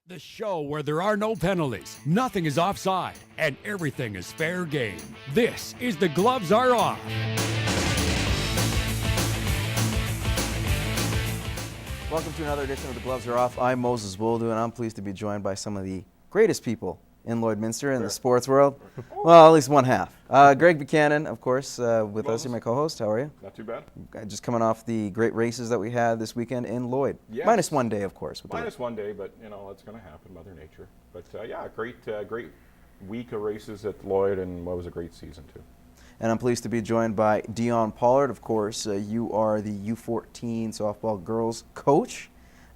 The show where there are no penalties, nothing is offside, and everything is fair game. This is The Gloves Are Off. Welcome to another edition of The Gloves Are Off. I'm Moses Boldu, and I'm pleased to be joined by some of the greatest people in Lloydminster in the sports world. Well, at least one half. Greg Buchanan, of course, with us, you're my co-host. How are you? Not too bad. Just coming off the great races that we had this weekend in Lloyd. Yes. Minus 1 day, of course. Minus 1 day, but you know, it's going to happen, Mother Nature. But yeah, great week of races at Lloyd, and what was a great season too. And I'm pleased to be joined by Dion Pollard, of course. You are the U14 softball girls coach.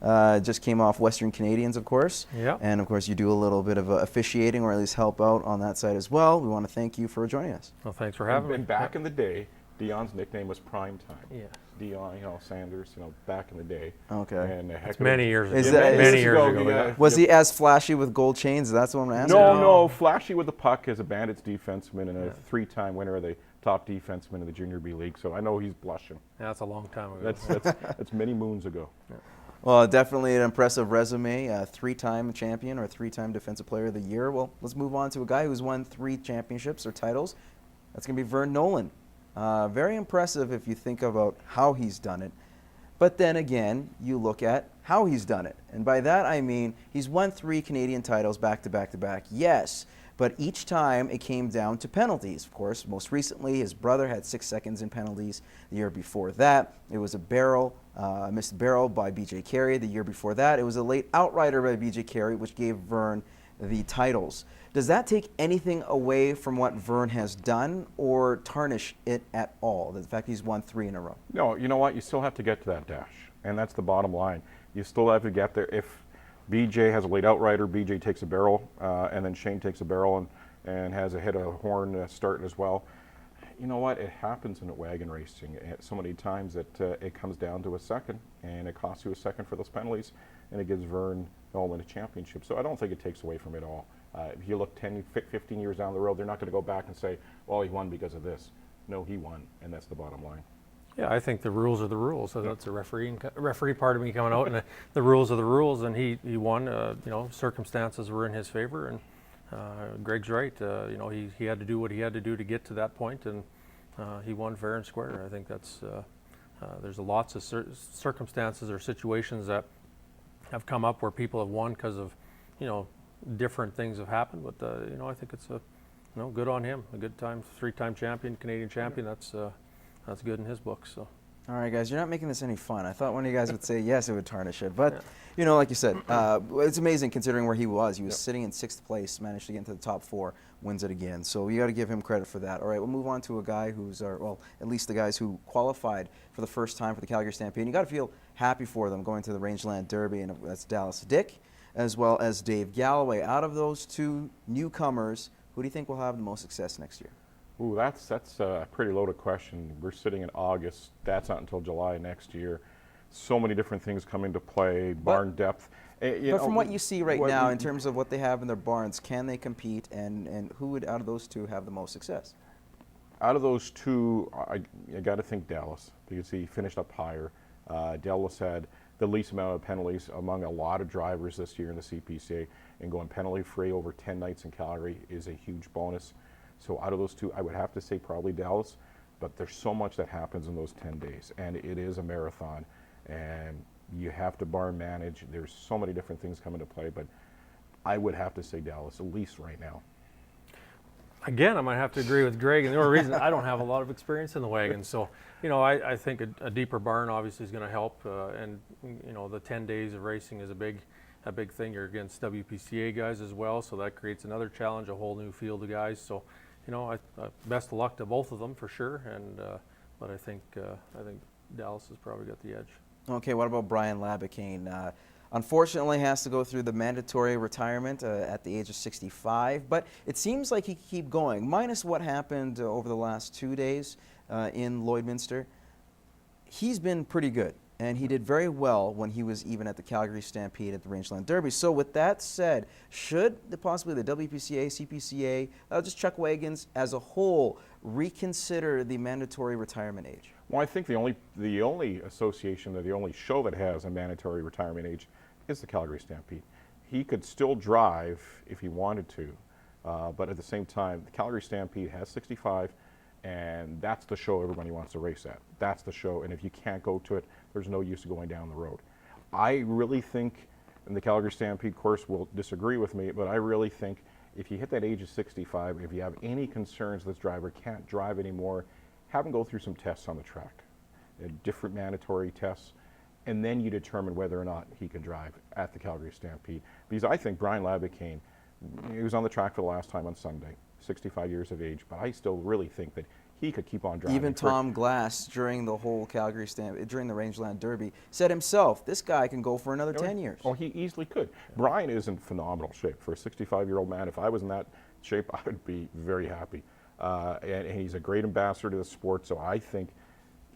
Just came off Western Canadians, of course. Yeah. And, of course, you do a little bit of officiating or at least help out on that side as well. We want to thank you for joining us. Well, thanks for having me. And back in the day, Dion's nickname was Prime Time. Yeah. Dion, Sanders, back in the day. Okay. And It's many years Is ago. that- Many is- years ago. yeah. Was he as flashy with gold chains? That's what I'm asking. No, flashy with the puck as a Bandits defenseman and a three-time winner of the top defenseman in the Junior B League. So I know he's blushing. Yeah, that's a long time ago. That's many moons ago. Yeah. Well, definitely an impressive resume. A three-time champion or three-time Defensive Player of the Year. Well, let's move on to a guy who's won 3 championships or titles. That's going to be Vern Nolan. Very impressive if you think about how he's done it. But then again, you look at how he's done it. And by that I mean he's won 3 Canadian titles back to back to back, yes. But each time it came down to penalties. Of course, most recently his brother had 6 seconds in penalties. The year before that, it was a missed barrel by B.J. Carey. The year before that, it was a late outrider by B.J. Carey, which gave Vern the titles. Does that take anything away from what Vern has done or tarnish it at all, the fact he's won 3 in a row? No, you know what? You still have to get to that dash, and that's the bottom line. You still have to get there. If BJ has a late outrider, BJ takes a barrel, and then Shane takes a barrel and has a hit a horn start as well. You know what? It happens in wagon racing so many times that it comes down to a second, and it costs you a second for those penalties, and it gives Vern Nolan a championship. So I don't think it takes away from it all. If you look 10, 15 years down the road, they're not going to go back and say, well, he won because of this. No, he won, and that's the bottom line. Yeah, I think the rules are the rules. So that's a referee part of me coming out, and the rules are the rules. And he won. Circumstances were in his favor, and Greg's right. He had to do what he had to do to get to that point, and he won fair and square. I think that's there's lots of circumstances or situations that have come up where people have won because of different things have happened. But I think it's good on him. A good time, 3-time champion, Canadian champion. That's good in his book. So. All right, guys, you're not making this any fun. I thought one of you guys would say yes, it would tarnish it. But, like you said, it's amazing considering where he was. He was sitting in 6th place, managed to get into the top 4, wins it again. So you got to give him credit for that. All right, we'll move on to a guy who's, at least the guys who qualified for the first time for the Calgary Stampede. You got to feel happy for them going to the Rangeland Derby, and that's Dallas Dick, as well as Dave Galloway. Out of those 2 newcomers, who do you think will have the most success next year? Ooh, that's a pretty loaded question. We're sitting in August. That's not until July next year. So many different things come into play. Barn depth. But from what you see right now, in terms of what they have in their barns, can they compete? And who would, out of those 2, have the most success? Out of those 2, I got to think Dallas, because he finished up higher. Dallas had the least amount of penalties among a lot of drivers this year in the CPCA, and going penalty-free over 10 nights in Calgary is a huge bonus. So out of those 2, I would have to say probably Dallas, but there's so much that happens in those 10 days, and it is a marathon, and you have to barn manage. There's so many different things come into play, but I would have to say Dallas, at least right now. Again, I might have to agree with Greg, and the only reason I don't have a lot of experience in the wagon. So, I think a deeper barn obviously is going to help, and the 10 days of racing is a big thing. You're against WPCA guys as well, so that creates another challenge, a whole new field of guys. So, best of luck to both of them for sure. And but I think Dallas has probably got the edge. Okay, what about Brian Labicane? Unfortunately, has to go through the mandatory retirement at the age of 65, but it seems like he can keep going. Minus what happened over the last 2 days in Lloydminster, he's been pretty good. And he did very well when he was even at the Calgary Stampede at the Rangeland Derby. So with that said, should possibly the WPCA, CPCA, just chuck wagons as a whole reconsider the mandatory retirement age? Well, I think the only association or the only show that has a mandatory retirement age is the Calgary Stampede. he could still drive if he wanted to, but at the same time, the Calgary Stampede has 65, and that's the show everybody wants to race at. That's the show, and if you can't go to it, there's no use of going down the road. I really think, and the Calgary Stampede course will disagree with me, but I really think if you hit that age of 65, if you have any concerns this driver can't drive anymore, have him go through some tests on the track, different mandatory tests, and then you determine whether or not he can drive at the Calgary Stampede. Because I think Brian Labicane, he was on the track for the last time on Sunday, 65 years of age, but I still really think that he could keep on driving. Even Tom Glass, during the whole Calgary during the Rangeland Derby, said himself, this guy can go for another 10 years. Oh, he easily could. Brian is in phenomenal shape. For a 65-year-old man, if I was in that shape, I would be very happy. And he's a great ambassador to the sport, so I think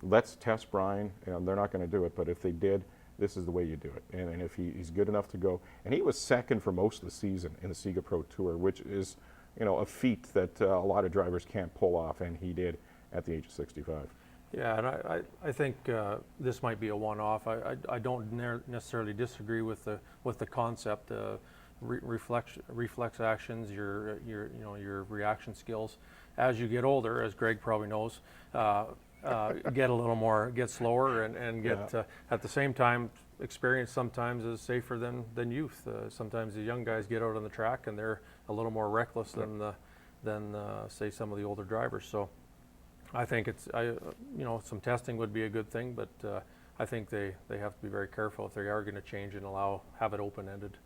let's test Brian. They're not going to do it, but if they did, this is the way you do it. And if he's good enough to go. And he was second for most of the season in the Sega Pro Tour, which is a feat that a lot of drivers can't pull off, and he did at the age of 65. Yeah, and I think this might be a one-off. I don't necessarily disagree with the concept. Reflex actions, your reaction skills, as you get older, as Greg probably knows, get slower and get at the same time. Experience sometimes is safer than youth. Sometimes the young guys get out on the track and they're a little more reckless than say some of the older drivers. So I think some testing would be a good thing, but I think they have to be very careful if they are going to change and have it open-ended.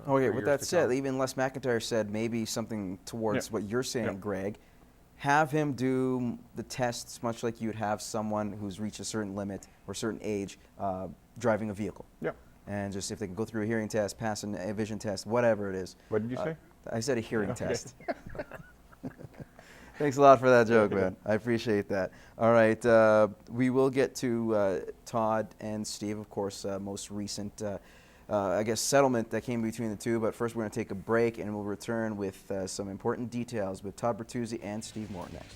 Okay, with that said, even Les McIntyre said maybe something towards what you're saying, Greg. Have him do the tests much like you'd have someone who's reached a certain limit or certain age driving a vehicle. Yeah. And just if they can go through a hearing test, pass a vision test, whatever it is. What did you say? I said a hearing test. Thanks a lot for that joke, man. I appreciate that. All right, we will get to Todd and Steve, of course, most recent, settlement that came between the two. But first, we're going to take a break, and we'll return with some important details with Todd Bertuzzi and Steve Moore next.